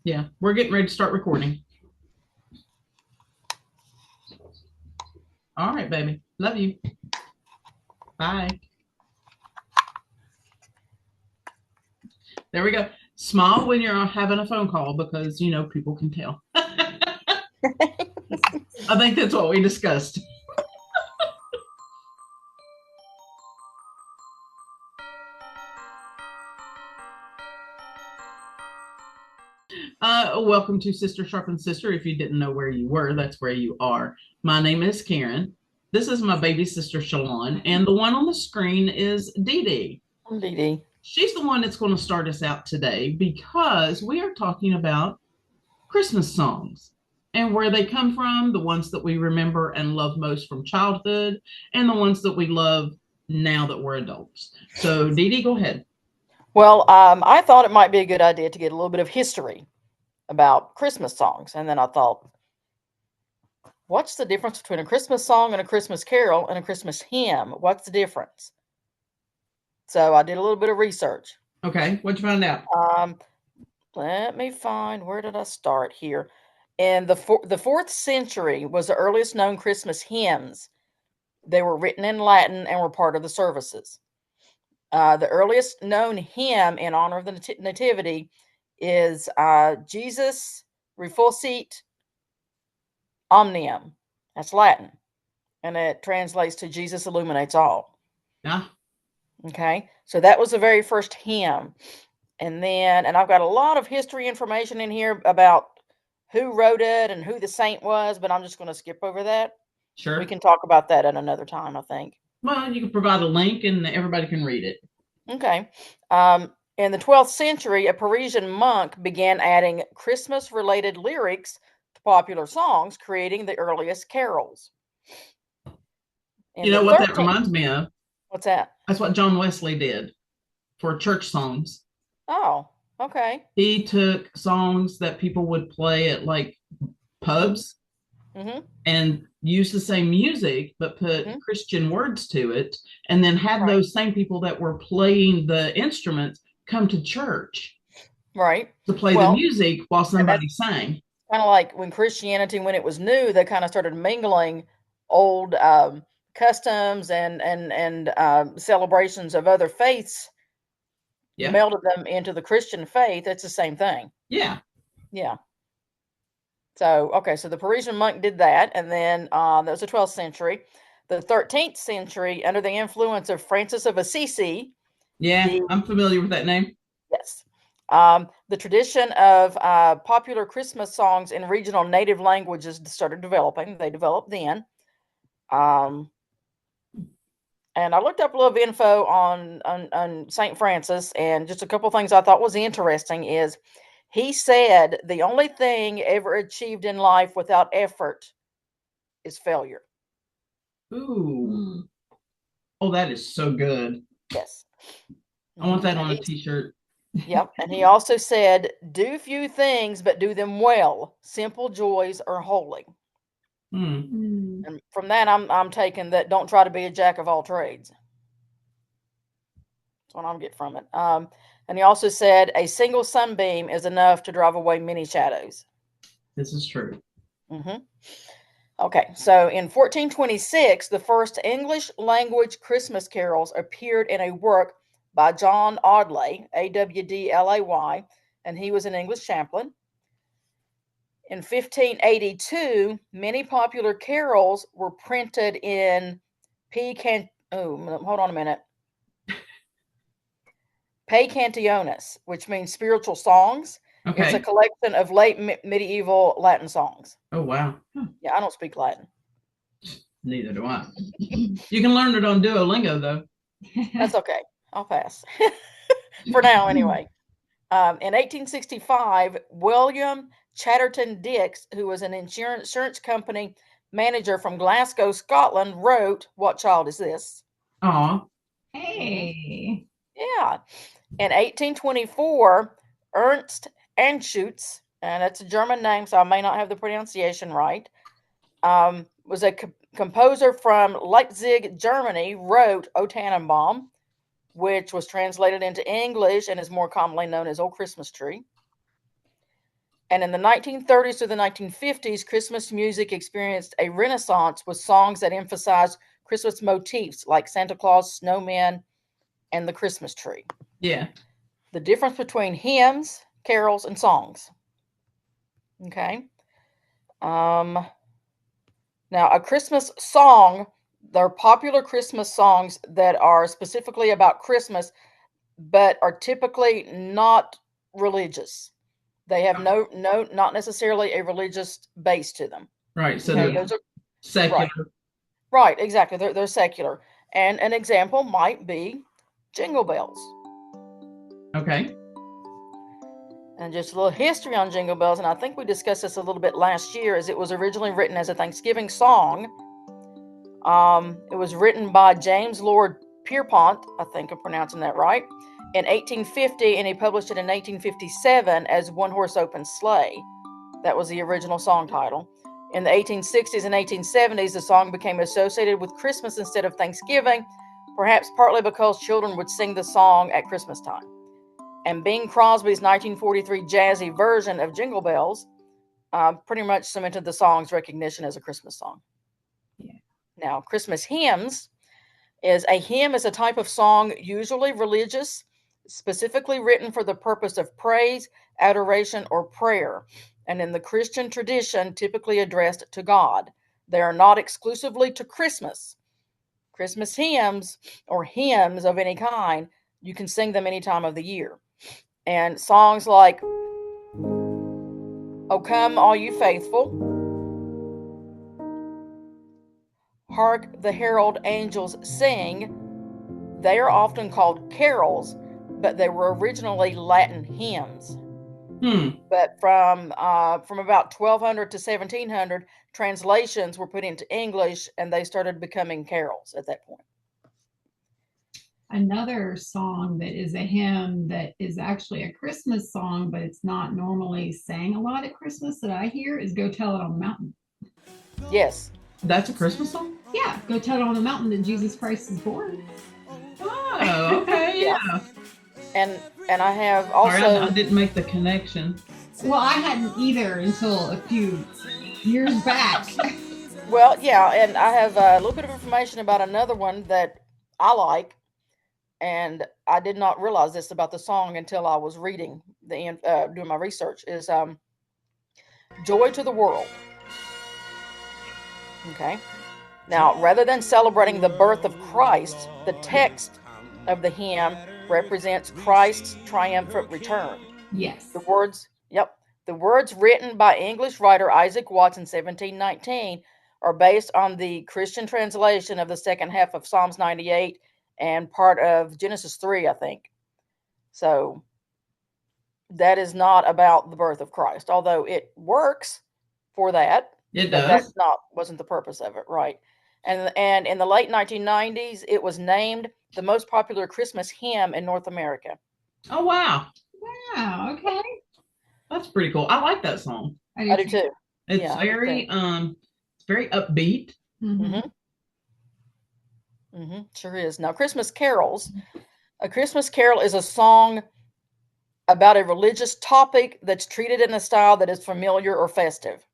Yeah, we're getting ready to start recording. All right, baby. Love you. Bye. There we go. Smile when you're having a phone call because, people can tell. I think that's what we discussed. Welcome to Sister Sharp Sister. If you didn't know where you were, that's where you are. My name is Karen. This is my baby sister, Shalon. And the one on the screen is Dee Dee. I'm Dee Dee. She's the one that's going to start us out today because we are talking about Christmas songs and where they come from, the ones that we remember and love most from childhood, and the ones that we love now that we're adults. So, Dee Dee, go ahead. Well, I thought it might be a good idea to get a little bit of history about Christmas songs. And then I thought, what's the difference between a Christmas song and a Christmas carol and a Christmas hymn? What's the difference? So I did a little bit of research. Okay, what'd you find out? Let me find, where did I start here? In the 4th century was the earliest known Christmas hymns. They were written in Latin and were part of the services. The earliest known hymn in honor of the Nativity is Jesus Refusit Omnium. That's Latin. And it translates to Jesus illuminates all. Yeah. Okay. So that was the very first hymn. And I've got a lot of history information in here about who wrote it and who the saint was, but I'm just going to skip over that. We Sure. can talk about that at another time, I think. Well, you can provide a link and everybody can read it. Okay. In the 12th century, a Parisian monk began adding Christmas related lyrics to popular songs, creating the earliest carols. In You the know what that 13th, reminds me of? what's that? That's what John Wesley did for church songs. Oh, okay. He took songs that people would play at like pubs Mm-hmm. and used the same music but put Mm-hmm. Christian words to it, and then had Right. those same people that were playing the instruments come to church Right. to play the Well, music while and that's somebody sang. kind of like when Christianity, when it was new, they kind of started mingling old customs and celebrations of other faiths, Yeah. melded them into the Christian faith. It's the same thing. Yeah. Yeah. So, okay, so the Parisian monk did that, and then that was the 12th century. The 13th century, under the influence of Francis of Assisi, Yeah. the I'm familiar with that name. yes, the tradition of popular Christmas songs in regional native languages started developing. They developed then, um, and I looked up a little info on Saint Francis, and just a couple things I thought was interesting is he said the only thing ever achieved in life without effort is failure. Ooh. Oh, that is so good. Yes. I want that And on a he, t-shirt. yep. And he also said, do few things, but do them well. Simple joys are holy. Hmm. And from that, I'm taking that don't try to be a jack of all trades. That's what I'm getting from it. And he also said, a single sunbeam is enough to drive away many shadows. This is true. hmm Okay, so in 1426, the first English language Christmas carols appeared in a work by John Awdley, Awdlay, and he was an English chaplain. In 1582, many popular carols were printed in hold on a minute. Cantiones, which means spiritual songs. It's a Okay. collection of late medieval Latin songs. Oh, wow. Huh. Yeah, I don't speak Latin. Neither do I. You can learn it on Duolingo, though. That's okay. I'll pass. For now, anyway. In 1865, William Chatterton Dix, who was an insurance company manager from Glasgow, Scotland, wrote What Child Is This? Aw. hmm Hey. Yeah. In 1824, Ernst Anschutz, and it's a German name, so I may not have the pronunciation right, was a composer from Leipzig, Germany, wrote O Tannenbaum, which was translated into English and is more commonly known as Old Christmas Tree. And in the 1930s to the 1950s, Christmas music experienced a renaissance with songs that emphasized Christmas motifs like Santa Claus, snowmen, and the Christmas tree. Yeah. The difference between hymns, carols, and songs. Okay. Now, a Christmas song, there are popular Christmas songs that are specifically about Christmas, but are typically not religious. They have not necessarily a religious base to them. Right. So Okay, they're secular. Right, exactly. They're secular. And an example might be Jingle Bells. Okay. And just a little history on Jingle Bells, and I think we discussed this a little bit last year, is it was originally written as a Thanksgiving song. It was written by James Lord Pierpont, I think I'm pronouncing that right, in 1850, and he published it in 1857 as One Horse Open Sleigh. That was the original song title. In the 1860s and 1870s, the song became associated with Christmas instead of Thanksgiving, perhaps partly because children would sing the song at Christmas time. And Bing Crosby's 1943 jazzy version of Jingle Bells pretty much cemented the song's recognition as a Christmas song. Yeah. Now, Christmas hymns is a type of song, usually religious, specifically written for the purpose of praise, adoration, or prayer, and in the Christian tradition, typically addressed to God. They are not exclusively to Christmas. Christmas hymns, or hymns of any kind, you can sing them any time of the year. And songs like "O Come All You Faithful," "Hark the Herald Angels Sing," they are often called carols, but they were originally Latin hymns. But from about 1200 to 1700, translations were put into English, and they started becoming carols at that point. Another song that is a hymn that is actually a Christmas song, but it's not normally sang a lot at Christmas that I hear is "Go Tell It on the Mountain." Yes. That's a Christmas song? Yeah, "Go Tell It on the Mountain" that Jesus Christ is born. Oh, okay, yeah. And I have also... Sorry, I didn't make the connection. Well, I hadn't either until a few years back. Well, yeah, and I have a little bit of information about another one that I like, and I did not realize this about the song until I was reading doing my research, is "Joy to the World." Okay. Now, rather than celebrating the birth of Christ, the text of the hymn represents Christ's triumphant return. Yes. The words written by English writer Isaac Watts in 1719 are based on the Christian translation of the second half of Psalms 98 and part of Genesis 3, I think. So that is not about the birth of Christ, although it works for that. It but does. wasn't the purpose of it, right? And in the late 1990s, it was named the most popular Christmas hymn in North America. Oh, wow. Wow, okay. That's pretty cool. I like that song. I do too. It's very upbeat. Sure is. Now, Christmas carols. A Christmas carol is a song about a religious topic that's treated in a style that is familiar or festive.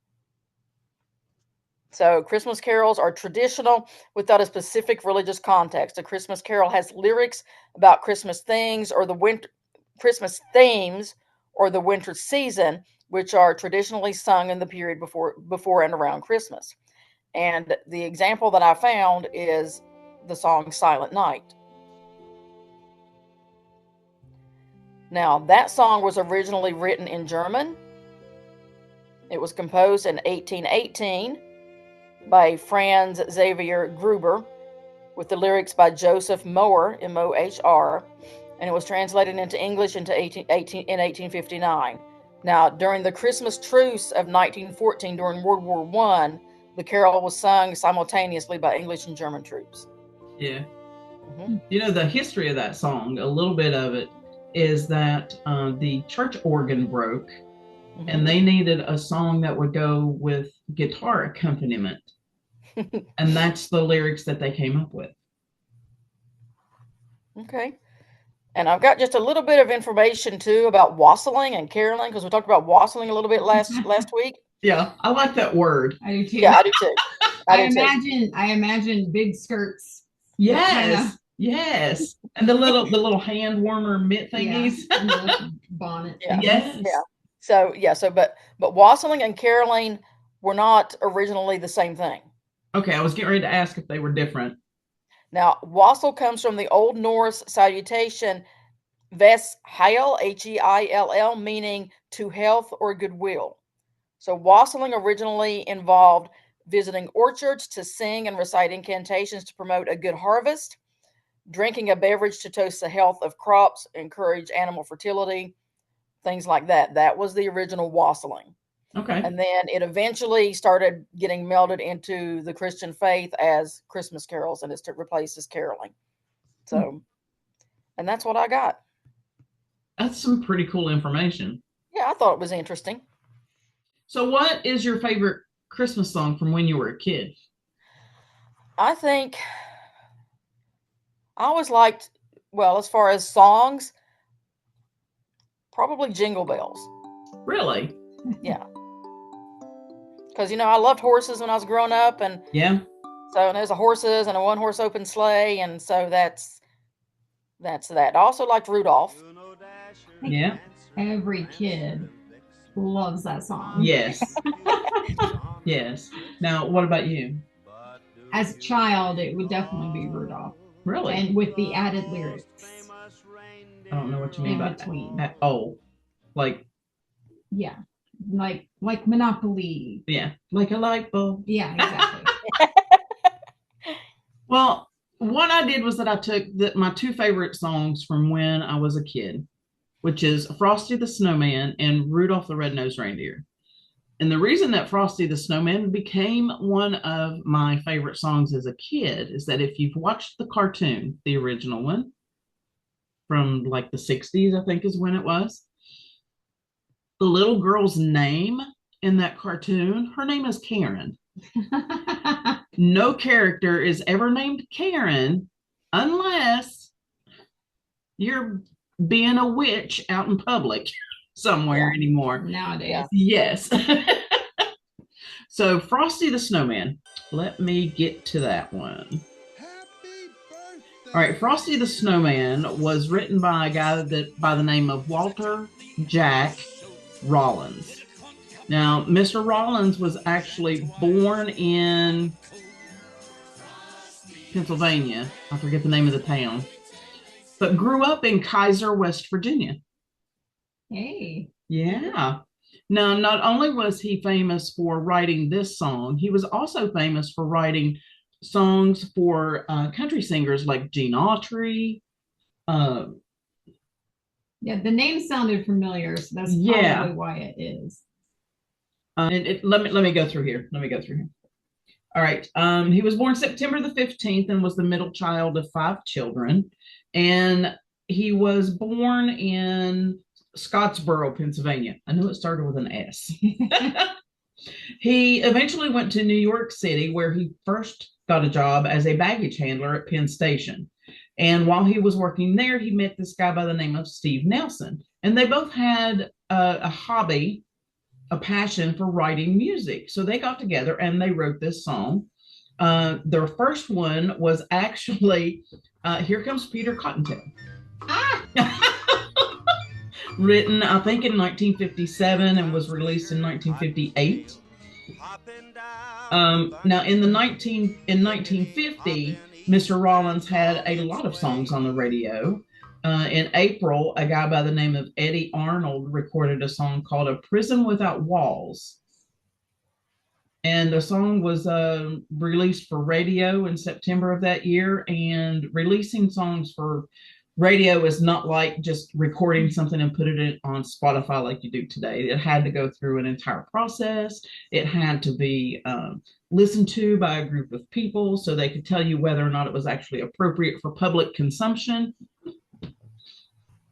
So Christmas carols are traditional without a specific religious context. A Christmas carol has lyrics about Christmas things or Christmas themes or the winter season, which are traditionally sung in the period before and around Christmas. And the example that I found is the song "Silent Night." Now, that song was originally written in German. It was composed in 1818 by Franz Xavier Gruber, with the lyrics by Joseph Mohr, M-O-H-R, and it was translated into English in 1859. Now, during the Christmas truce of 1914, during World War I, the carol was sung simultaneously by English and German troops. Yeah. You know, the history of that song, a little bit of it, is that the church organ broke, and they needed a song that would go with guitar accompaniment. And that's the lyrics that they came up with. Okay. And I've got just a little bit of information too about wassailing and caroling, because we talked about wassailing a little bit last week. Yeah, I like that word. I do too. Yeah, I do too. I imagine big skirts. Yes, yes, and the little hand warmer mitt thingies. Yeah, and the bonnet. Yeah. Yes. Yeah. So but wassailing and caroling were not originally the same thing. Okay, I was getting ready to ask if they were different. Now, wassail comes from the Old Norse salutation ves heil, Heill, meaning to health or goodwill. So wassailing originally involved visiting orchards to sing and recite incantations to promote a good harvest, drinking a beverage to toast the health of crops, encourage animal fertility, things like that. That was the original wassailing. Okay. And then it eventually started getting melded into the Christian faith as Christmas carols, and it's to replace as caroling. So, and that's what I got. That's some pretty cool information. Yeah, I thought it was interesting. So what is your favorite Christmas song from when you were a kid? I think I always liked, well, as far as songs, probably Jingle Bells. Really? Yeah. Because, I loved horses when I was growing up. And yeah. So there's a horses and a one horse open sleigh. And so that's that. I also liked Rudolph. Yeah. Every kid loves that song. Yes. Yes. Now, what about you? As a child, it would definitely be Rudolph. Really? And with the added lyrics. I don't know what you mean by between. Like. Yeah. Like Monopoly. Yeah. Like a light bulb. Yeah, exactly. Well, what I did was that I took my two favorite songs from when I was a kid, which is Frosty the Snowman and Rudolph the Red-Nosed Reindeer. And the reason that Frosty the Snowman became one of my favorite songs as a kid is that if you've watched the cartoon, the original one from like the 60s, I think is when it was, the little girl's name in that cartoon, her name is Karen. No character is ever named Karen unless you're being a witch out in public somewhere anymore. Nowadays. Yes. So Frosty the Snowman. Let me get to that one. All right, Frosty the Snowman was written by a guy by the name of Walter Jack Rollins. Now, Mr. Rollins was actually born in Pennsylvania. I forget the name of the town, but grew up in Kaiser, West Virginia. Hey. Yeah. Now, not only was he famous for writing this song, he was also famous for writing songs for country singers like Gene Autry. Yeah, the name sounded familiar, so that's probably why it is. Let me go through here. All right. He was born September the 15th and was the middle child of 5 children. And he was born in Scottsboro, Pennsylvania. I knew it started with an S. He eventually went to New York City, where he first got a job as a baggage handler at Penn Station. And while he was working there, he met this guy by the name of Steve Nelson. And they both had a hobby, a passion for writing music. So they got together and they wrote this song. Their first one was actually Here Comes Peter Cottontail. Written, I think, in 1957 and was released in 1958. Now, in 1950, Mr. Rollins had a lot of songs on the radio. In April, a guy by the name of Eddie Arnold recorded a song called A Prison Without Walls. And the song was released for radio in September of that year. And releasing songs for radio is not like just recording something and putting it on Spotify like you do today. It had to go through an entire process. It had to be listened to by a group of people so they could tell you whether or not it was actually appropriate for public consumption.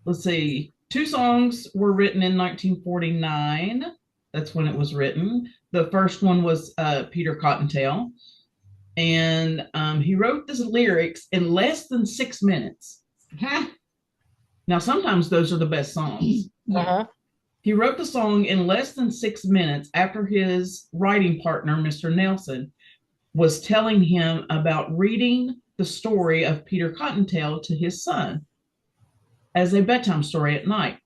Let's see. 2 songs were written in 1949. That's when it was written. The first one was Peter Cottontail. And he wrote the lyrics in less than 6 minutes. Now, sometimes those are the best songs. Yeah. Uh-huh. He wrote the song in less than 6 minutes after his writing partner, Mr. Nelson, was telling him about reading the story of Peter Cottontail to his son as a bedtime story at night.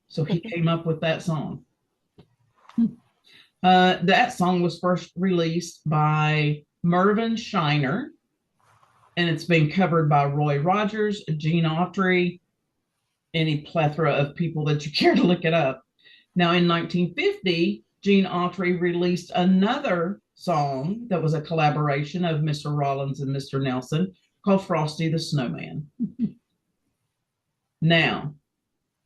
So he came up with that song. That song was first released by Mervyn Shiner, and it's been covered by Roy Rogers, Gene Autry, any plethora of people that you care to look it up. Now, in 1950, Gene Autry released another song that was a collaboration of Mr. Rollins and Mr. Nelson called Frosty the Snowman. Now,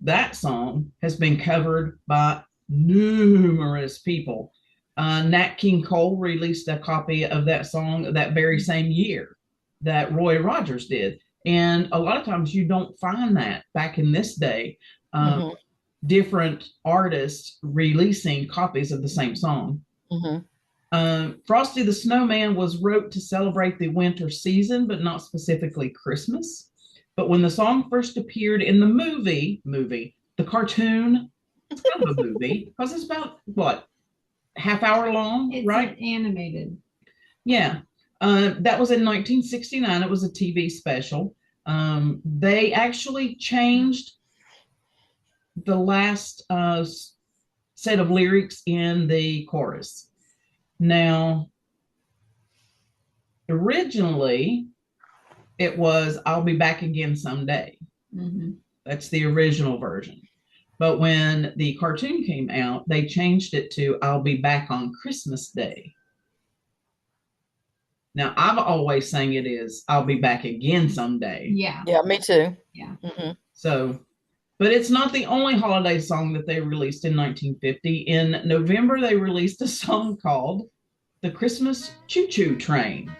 that song has been covered by numerous people. Nat King Cole released a copy of that song that very same year that Roy Rogers did. And a lot of times you don't find that back in this day. Mhm. Different artists releasing copies of the same song. Mhm. Frosty the Snowman was wrote to celebrate the winter season, but not specifically Christmas. But when the song first appeared in the movie, the cartoon, it's kind of a movie because it's about what, half hour long, It's right? animated. Yeah. That was in 1969. It was a TV special. They actually changed the last set of lyrics in the chorus. Now, originally, it was "I'll be back again someday." Mm-hmm. That's the original version. But when the cartoon came out, they changed it to "I'll be back on Christmas Day." Now, I've always sang it is "I'll be back again someday." Yeah. Yeah, me too. Yeah. Mhm. So, but it's not the only holiday song that they released in 1950. In November, they released a song called "The Christmas Choo Choo Train."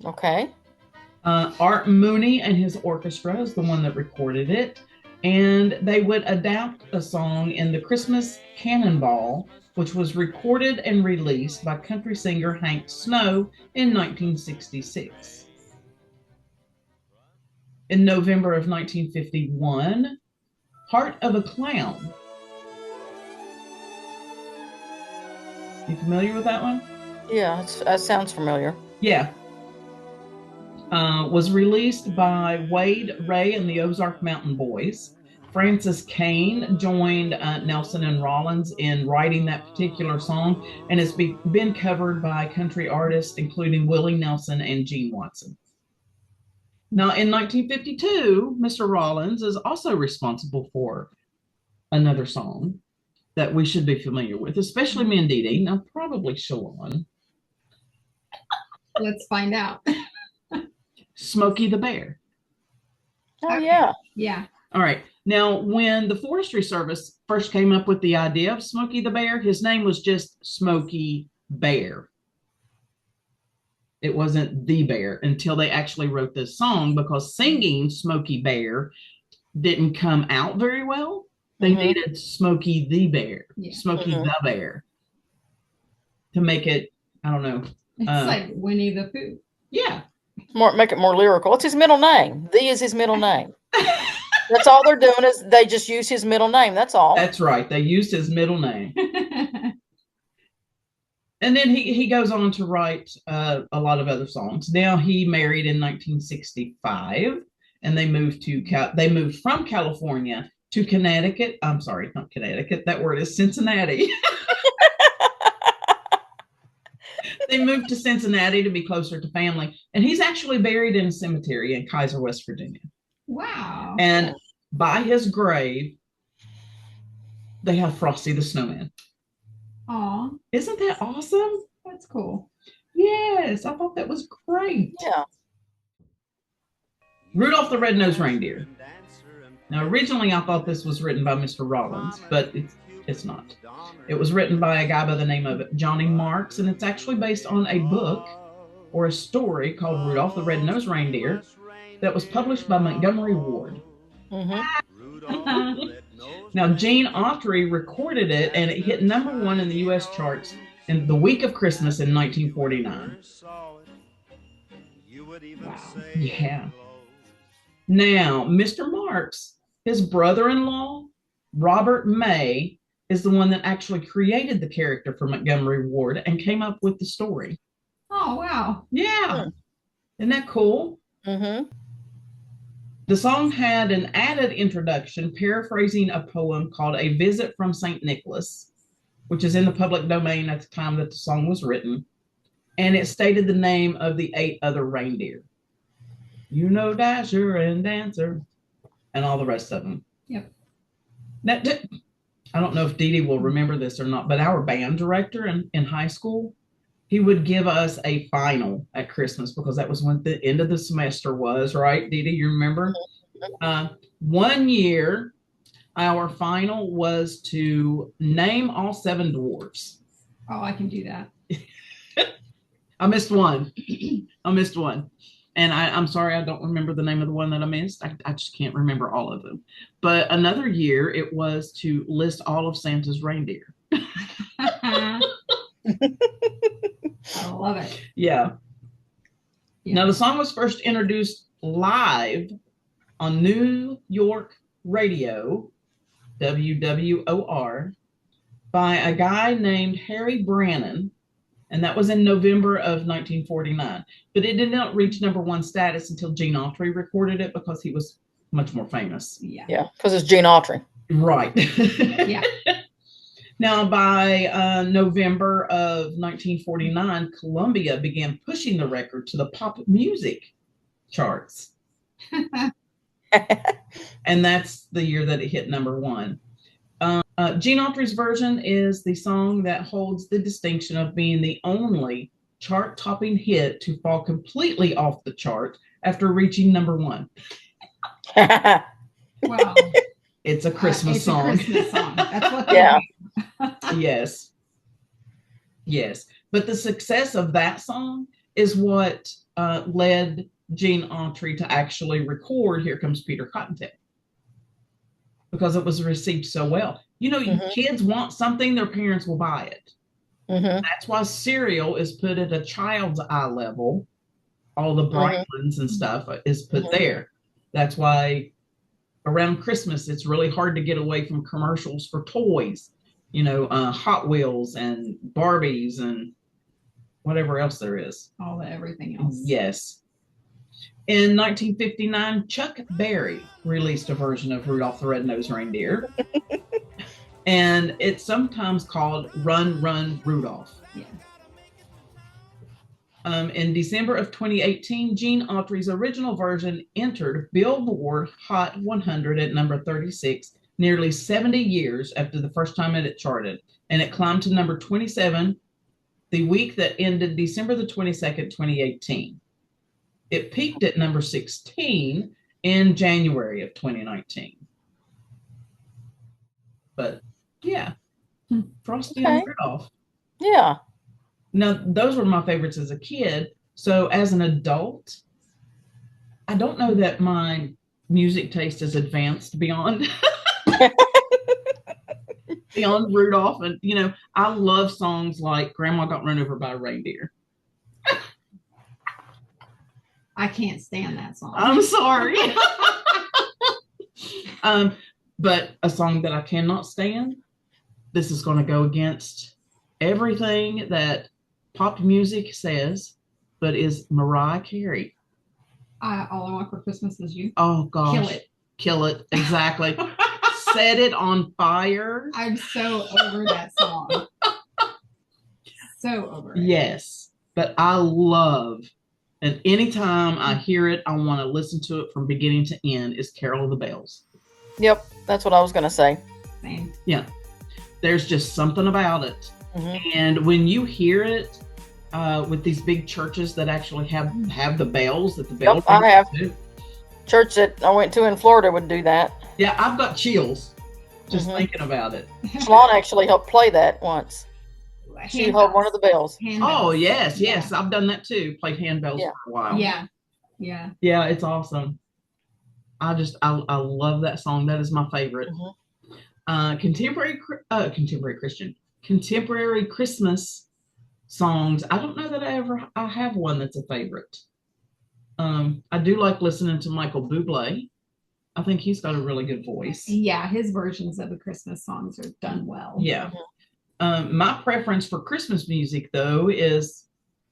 Okay. Art Mooney and his orchestra is the one that recorded it. And they would adapt a song in the Christmas Cannonball, which was recorded and released by country singer Hank Snow in 1966. In November of 1951, Heart of a Clown. You familiar with that one? Yeah, that sounds familiar. Yeah. Was released by Wade Ray and the Ozark Mountain Boys. Francis Kane joined Nelson and Rollins in writing that particular song, and it's been covered by country artists including Willie Nelson and Gene Watson. Now, in 1952, Mr. Rollins is also responsible for another song that we should be familiar with, especially Manditi. Now, probably Shalon. Let's find out. Smokey the Bear. Oh Okay. yeah. Yeah. All right. Now, when the Forestry Service first came up with the idea of Smokey the Bear, his name was just Smokey Bear. It wasn't the bear until they actually wrote this song, because singing Smokey Bear didn't come out very well. They Mhm. needed Smokey the Bear, Yeah. Smokey Mhm. the Bear, to make it, I don't know. It's like Winnie the Pooh. Yeah. Make it more lyrical. It's his middle name. The is his middle name. That's all they're doing, is they just use his middle name. That's all. That's right. They used his middle name. And then he goes on to write a lot of other songs. Now, he married in 1965, and they moved from California to Connecticut. I'm sorry, not Connecticut. That word is Cincinnati. They moved to Cincinnati to be closer to family, and he's actually buried in a cemetery in Kaiser, West Virginia. Wow. And by his grave, they have Frosty the Snowman. Aw, Isn't that awesome? that's cool. Yes, I thought that was great. Yeah. Rudolph the Red-Nosed Reindeer. Now, originally I thought this was written by Mr. Rollins, but it's not. It was written by a guy by the name of Johnny Marks, and it's actually based on a book or a story called Rudolph the Red-Nosed Reindeer that was published by Montgomery Ward. Mhm. Now, Gene Autry recorded it, and it hit #1 in the U.S. charts in the week of Christmas in 1949. Wow. Yeah. Now, Mr. Marks, his brother-in-law, Robert May, is the one that actually created the character for Montgomery Ward and came up with the story. Oh, wow. Yeah. Isn't that cool? Mm-hmm. The song had an added introduction paraphrasing a poem called A Visit from St. Nicholas, which is in the public domain at the time that the song was written. And it stated the name of the 8 other reindeer. You know, Dasher and Dancer, and all the rest of them. Yep. Now, I don't know if Dee Dee will remember this or not, but our band director in high school, he would give us a final at Christmas because that was when the end of the semester was, right? Dee Dee, you remember? One year, our final was to name all 7 dwarfs. Oh, I can do that. I missed one. And I'm sorry, I don't remember the name of the one that I missed. I just can't remember all of them. But another year, it was to list all of Santa's reindeer. I love it. Yeah. Now, the song was first introduced live on New York radio, WWOR, by a guy named Harry Brannon. And that was in November of 1949. But it did not reach #1 status until Gene Autry recorded it because he was much more famous. Yeah, because it's Gene Autry. Right. Yeah. Now, by November of 1949, Columbia began pushing the record to the pop music charts. And that's the year that it hit #1. Gene Autry's version is the song that holds the distinction of being the only chart-topping hit to fall completely off the chart after reaching #1. Wow. It's a Christmas song. A Christmas song. That's what Yeah. Yes. Yes. But the success of that song is what led Gene Autry to actually record Here Comes Peter Cottontail, because it was received so well. You know, kids want something, their parents will buy it. That's why cereal is put at a child's eye level. All the Brightlands and stuff is put there. That's why around Christmas, it's really hard to get away from commercials for toys. You know, Hot Wheels and Barbies and whatever else there is. All the everything else. Yes. In 1959, Chuck Berry released a version of Rudolph the Red-Nosed Reindeer. And it's sometimes called Run, Run, Rudolph. Yeah. In December of 2018, Gene Autry's original version entered Billboard Hot 100 at number 36, nearly 70 years after the first time it charted. And it climbed to number 27 the week that ended December the 22nd, 2018. It peaked at number 16 in January of 2019. But yeah, Frosty and Rudolph. Yeah. Now, those were my favorites as a kid. So as an adult, I don't know that my music taste is advanced beyond beyond Rudolph. And, you know, I love songs like Grandma Got Run Over by a Reindeer. I can't stand that song. I'm sorry. But a song that I cannot stand, this is going to go against everything that pop music says, but is Mariah Carey. All I Want for Christmas Is You. Oh, gosh. Kill it. Kill it. Exactly. Set it on fire. I'm so over that song. So over it. Yes. But I love, and anytime I hear it, I want to listen to it from beginning to end, is Carol of the Bells. Yep. That's what I was going to say. Same. Yeah. There's just something about it. And when you hear it with these big churches that actually have the bells, that the bells. Yep, I have. Church that I went to in Florida would do that. Yeah, I've got chills just thinking about it. Shalon actually helped play that once. She held one of the bells. Oh, yes. I've done that too. Played handbells for a while. Yeah. Yeah, it's awesome. I love that song. That is my favorite. Contemporary Christmas songs. I don't know that I have one that's a favorite. I do like listening to Michael Bublé. I think he's got a really good voice. Yeah, his versions of the Christmas songs are done well. Yeah. My preference for Christmas music, though, is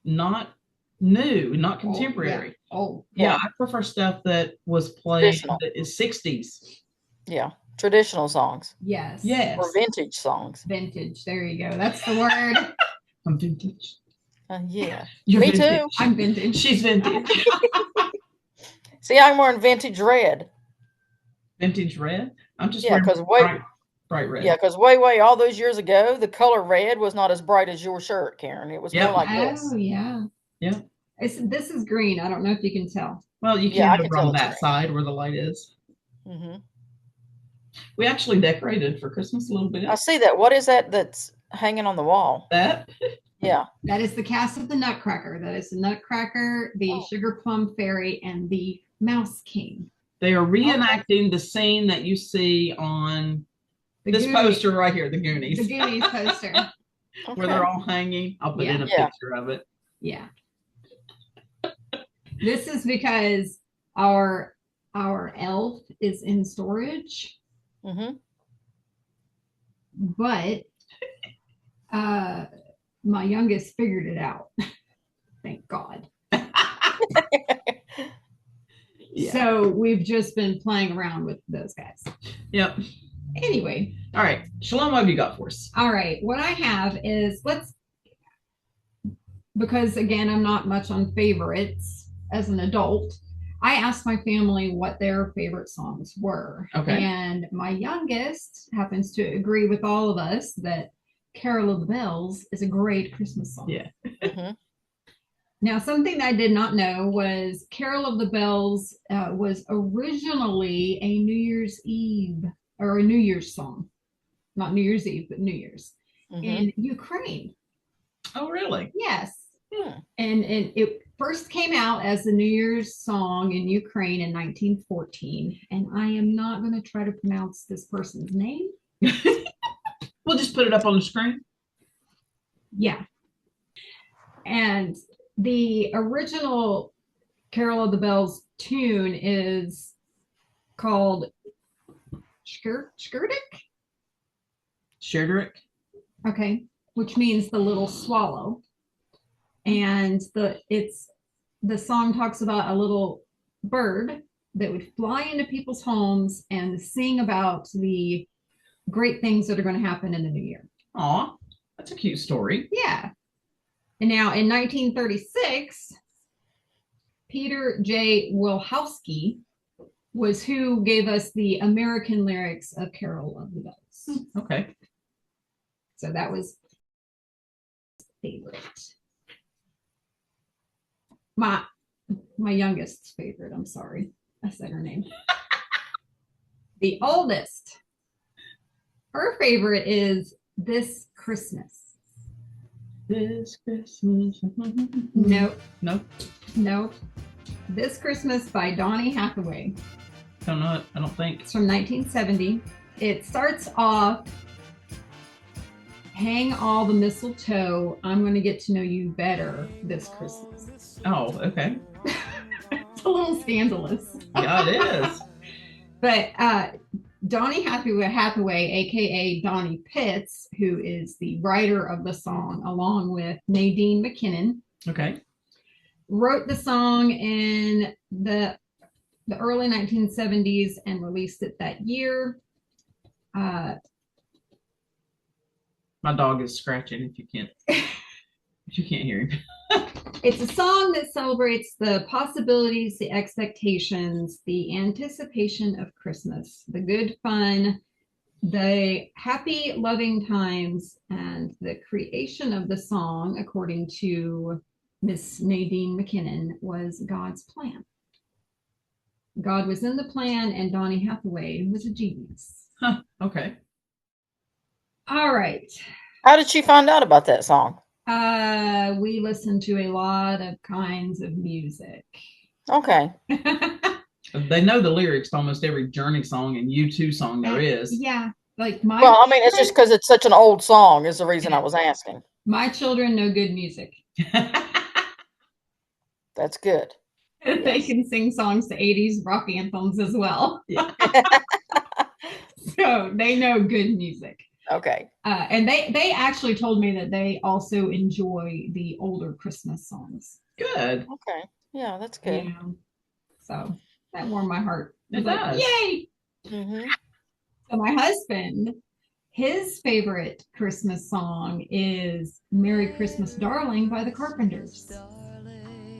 not new, not contemporary. Oh, Yeah, I prefer stuff that was played in Traditional. the 60s. Yeah. Traditional songs yes. Yes. or vintage songs. Vintage. There you go. That's the word. I'm vintage. Yeah. You're Me vintage. too. I'm vintage. She's vintage. See, I'm wearing vintage red. Vintage red? I'm just Yeah, wearing 'cause bright red. Yeah, because way all those years ago, the color red was not as bright as your shirt, Karen. It was Yep. more like this. Oh, yeah. Yeah. This is green. I don't know if you can tell. Well, you Yeah, can I can over tell on it's that green. side where the light is. Hmm. We actually decorated for Christmas a little bit. I see that. What is that that's hanging on the wall? That. Yeah. That is the cast of the Nutcracker. That is the Nutcracker, the Sugar Plum Fairy, and the Mouse King. They are reenacting the scene that you see on this poster right here, the Goonies. The Goonies poster. Where they're all hanging. I'll put in a picture of it. Yeah. This is because our elf is in storage, Mm-hmm. but my youngest figured it out. Thank God. Yeah. So we've just been playing around with those guys. Yep. Anyway. All right. Shalom, what have you got for us? All right. What I have is because again, I'm not much on favorites as an adult. I asked my family what their favorite songs were. Okay. And my youngest happens to agree with all of us that Carol of the Bells is a great Christmas song. Yeah. Mm-hmm. Now, something that I did not know was Carol of the Bells was originally a New Year's Eve or a New Year's song. Not New Year's Eve, but New Year's in Ukraine. Oh, really? Yes. Hmm. And it first came out as the New Year's song in Ukraine in 1914. And I am not going to try to pronounce this person's name. We'll just put it up on the screen. Yeah. And the original Carol of the Bells tune is called Shkurdik. Sherdrick. Okay, which means the little swallow. And the song talks about a little bird that would fly into people's homes and sing about the great things that are going to happen in the new year. Aw, that's a cute story. Yeah. And now in 1936, Peter J. Wilhowsky was who gave us the American lyrics of Carol of the Bells. Okay. So that was favorite. My youngest's favorite. I'm sorry. I said her name. The oldest. Her favorite is This Christmas. This Christmas. Nope. Nope. Nope. This Christmas by Donny Hathaway. Don't know it. I don't think. It's from 1970. It starts off, hang all the mistletoe. I'm going to get to know you better this Christmas. Oh, okay. It's a little scandalous. Yeah, it is. But Donny Hathaway, aka Donnie Pitts, who is the writer of the song, along with Nadine McKinnon, Okay. wrote the song in the early 1970s and released it that year. My dog is scratching if you can't hear him. It's a song that celebrates the possibilities, the expectations, the anticipation of Christmas, the good fun, the happy, loving times, and the creation of the song, according to Miss Nadine McKinnon, was God's plan. God was in the plan, and Donny Hathaway was a genius. Huh. Okay. All right. How did she find out about that song? We listen to a lot of kinds of music. Okay. They know the lyrics to almost every Journey song and U2 song there is. Yeah. Like Well, I mean, it's just because it's such an old song is the reason I was asking. my children know good music. That's good. And they Yes. can sing songs to 80s rock anthems as well. Yeah. So they know good music. Okay. And they actually told me that they also enjoy the older Christmas songs. Good. Okay. Yeah, that's good. Yeah. So that warmed my heart. I It was like, does. yay! Mm-hmm. So my husband, his favorite Christmas song is Merry Christmas Darling by the Carpenters,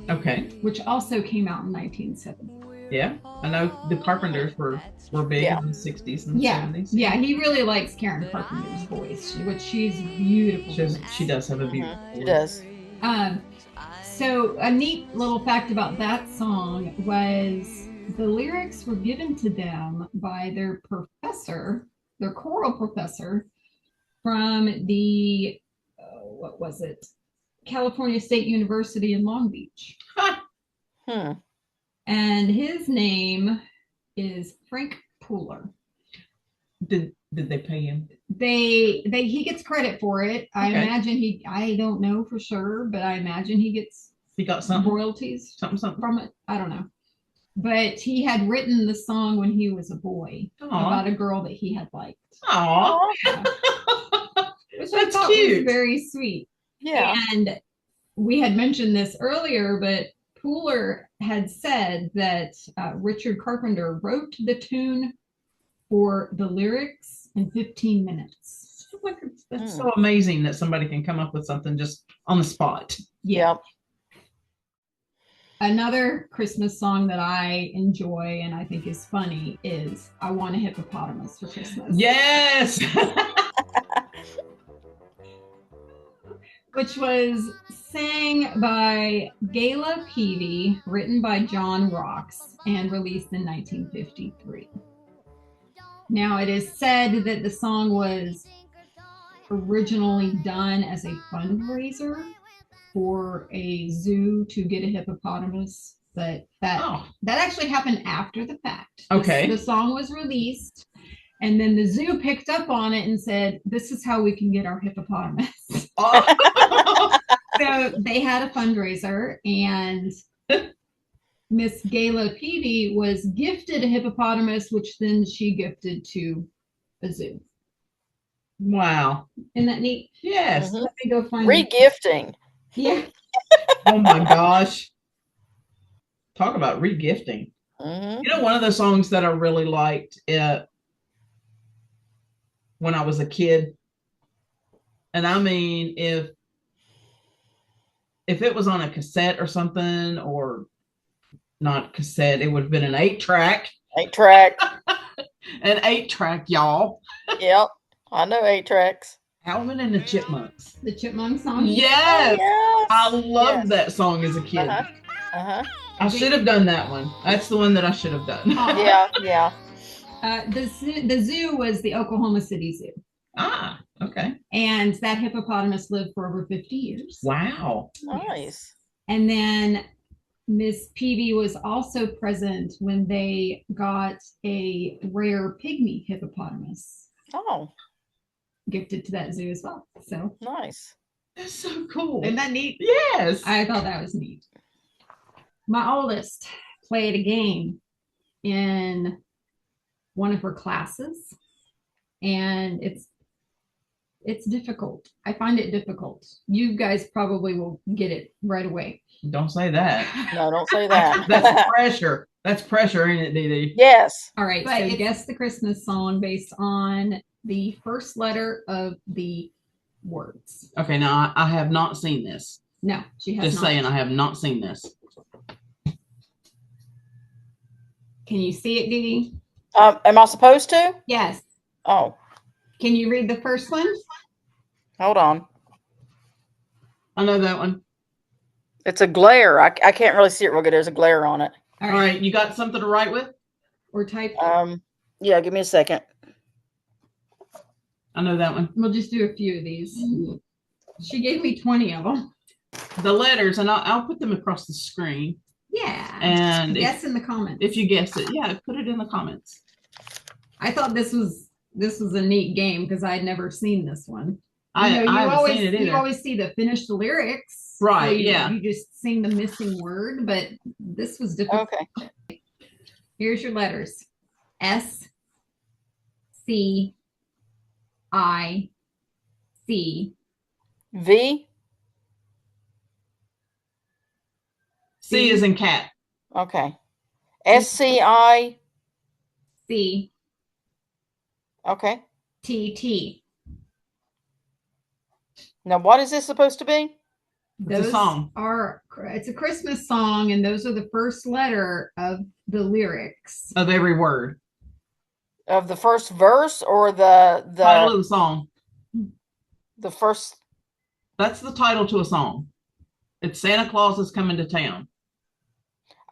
Okay. which also came out in 1970. Yeah. I know the Carpenters were big Yeah. in the 60s and Yeah, 70s. yeah, he really likes Karen Carpenter's voice, which she's beautiful. She does have a beautiful She voice. does. So a neat little fact about that song was the lyrics were given to them by their professor, their choral professor from the what was it? California State University in Long Beach. Hmm. And his name is Frank Pooler. Did they pay him? He gets credit for it. I Okay. imagine I don't know for sure, but I imagine he gets He got something? royalties Something. from it. I don't know. But he had written the song when he was a boy Aw. about a girl that he had liked. Aw. Which I That's thought was cute. very sweet. Yeah. And we had mentioned this earlier, but Pooler had said that Richard Carpenter wrote the tune for the lyrics in 15 minutes. That's so amazing that somebody can come up with something just on the spot. Yep. Another Christmas song that I enjoy and I think is funny is I Want a Hippopotamus for Christmas. Yes. Which was sang by Gayla Peavy, written by John Rocks, and released in 1953. Now, it is said that the song was originally done as a fundraiser for a zoo to get a hippopotamus, but that actually happened after the fact. Okay. The song was released, and then the zoo picked up on it and said, "This is how we can get our hippopotamus." So they had a fundraiser, and Miss Gayla Peavy was gifted a hippopotamus, which then she gifted to a zoo. Wow. Isn't that neat? Yes. Mhm. Let me go find Regifting. Yeah. Oh my gosh. Talk about regifting. Mm-hmm. You know, one of the songs that I really liked when I was a kid, and I mean, if it was on a cassette or something, or not cassette, it would have been an 8-track. 8-track. An 8-track, y'all. Yep. I know 8-tracks. Alvin and the Chipmunks. The Chipmunk song. Yes. Yes. I loved Yes. that song as a kid. Uh-huh. Uh-huh. I should have done that one. That's the one that I should have done. Yeah. Yeah. The zoo was the Oklahoma City Zoo. Ah, okay. And that hippopotamus lived for over 50 years. Wow. Nice. And then Miss Peavy was also present when they got a rare pygmy hippopotamus Oh, gifted to that zoo as well. So nice. That's so cool. isn't that neat? Yes. I thought that was neat. My oldest played a game in one of her classes, and it's difficult. I find it difficult. You guys probably will get it right away. Don't say that. No, don't say that. That's pressure. That's pressure, ain't it, Dee Dee? Yes. All right, But so guess the Christmas song based on the first letter of the words. Okay, now I have not seen this. No, she has Just not. saying, I have not seen this. Can you see it, Dee? Am I supposed to? Yes. Oh, Can you read the first one? hold on. I know that one. It's a glare. I can't really see it real good. There's a glare on it. All All right, you got something to write with? Or type. Yeah, give me a second. I know that one. We'll just do a few of these. She gave me 20 of them. The letters, and I'll put them across the screen. Yeah. And Guess in the comments. if you guess it, yeah, put it in the comments. I thought this was a neat game because I had never seen this one. I haven't always seen it either. you always see the finish the lyrics. Right, So yeah. You just sing the missing word, but this was difficult. Okay. Here's your letters. S C I C V. C is in cat. Okay. SCI. C Okay. T T. Now, what is this supposed to be? It's a song. It's a Christmas song, and those are the first letter of the lyrics. Of every word. Of the first verse or the Title of the song. the first? That's the title to a song. It's Santa Claus is Coming to Town.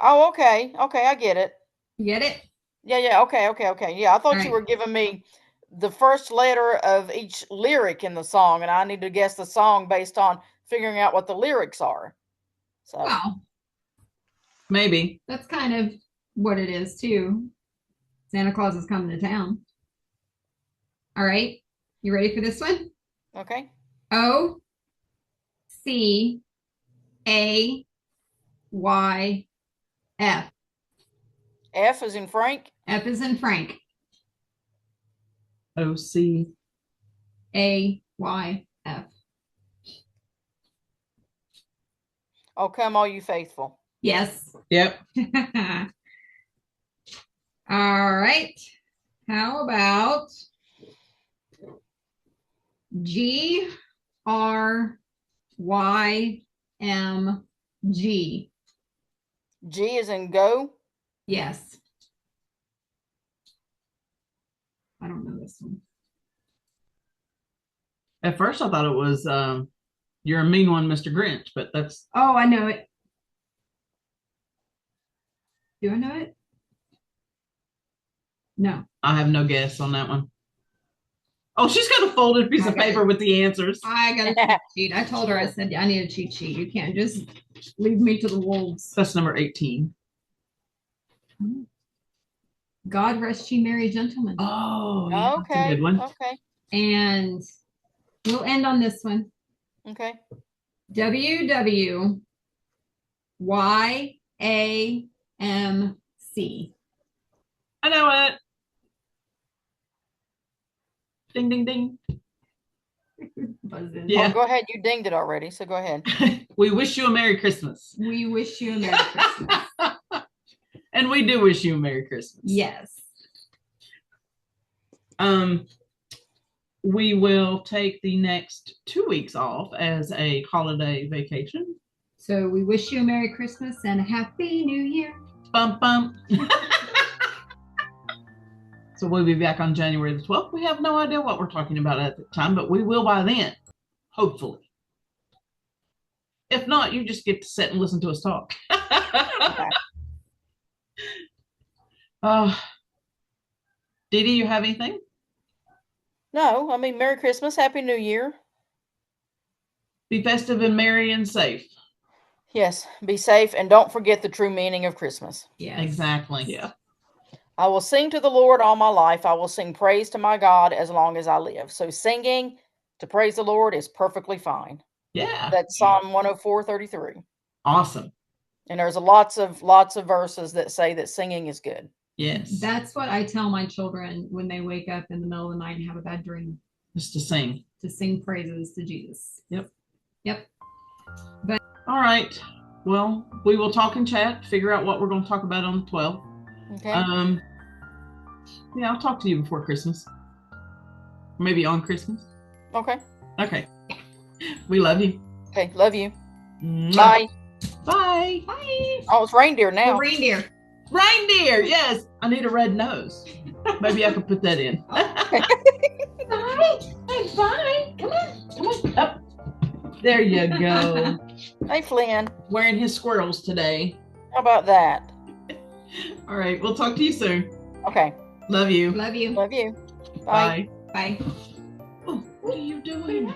Oh, okay. Okay, I get it. You get it? Yeah. Okay. Yeah, I thought All you right. were giving me the first letter of each lyric in the song, and I need to guess the song based on figuring out what the lyrics are. So, Well, Maybe. that's kind of what it is too. Santa Claus is coming to town. All right. You ready for this one? okay. O C A Y F. F is in Frank. F is in Frank. O-C. A Y F. Oh, come all you faithful. Yes. Yep. All right. How about G R Y M G? G is in go. Yes. I don't know this one. At first I thought it was You're a Mean One, Mr. Grinch, but that's Oh, I know it. Do I know it? No. I have no guess on that one. Oh, she's got a folded piece of Okay. paper with the answers. I got a cheat sheet. I told her, I said, I need a cheat sheet. You can't just leave me to the wolves. That's number 18. God rest ye merry gentlemen. Oh, yeah, that's a Okay. good one. Okay. And we'll end on this one. Okay. WWYAMC. I know it. Ding, ding, ding. Buzzing. Yeah. Oh, go ahead. You dinged it already, so go ahead. We wish you a Merry Christmas. We wish you a Merry Christmas. And we do wish you a Merry Christmas. Yes. We will take the next 2 weeks off as a holiday vacation. So we wish you a Merry Christmas and a Happy New Year. Bum, bum. So we'll be back on January the 12th. We have no idea what we're talking about at the time, but we will by then, hopefully. If not, you just get to sit and listen to us talk. Okay. Dee Dee, you have anything? No, I mean, Merry Christmas, Happy New Year. Be festive and merry and safe. Yes, be safe and don't forget the true meaning of Christmas. Yes. Exactly. Yeah. I will sing to the Lord all my life. I will sing praise to my God as long as I live. So singing to praise the Lord is perfectly fine. Yeah. That's Psalm 104:33. Awesome. And there's lots of verses that say that singing is good. Yes. That's what I tell my children when they wake up in the middle of the night and have a bad dream, Just to sing. to sing praises to Jesus. Yep. Yep. All right. Well, we will talk and chat, figure out what we're going to talk about on the 12th. Okay. Yeah, I'll talk to you before Christmas. Maybe on Christmas. Okay. Okay. We love you. Okay. Love you. Mwah. Bye. Bye. Bye. Oh, it's reindeer The now. reindeer. Reindeer. Yes. I need a red nose. Maybe I could put that in. Bye. Hey, bye. Come on. Come on. Up. There you go. Hey, Flynn. Wearing his squirrels today. How about that? All right. We'll talk to you soon. Okay. Love you. Love you. Love you. Bye. Bye. Bye. Oh, what are you doing?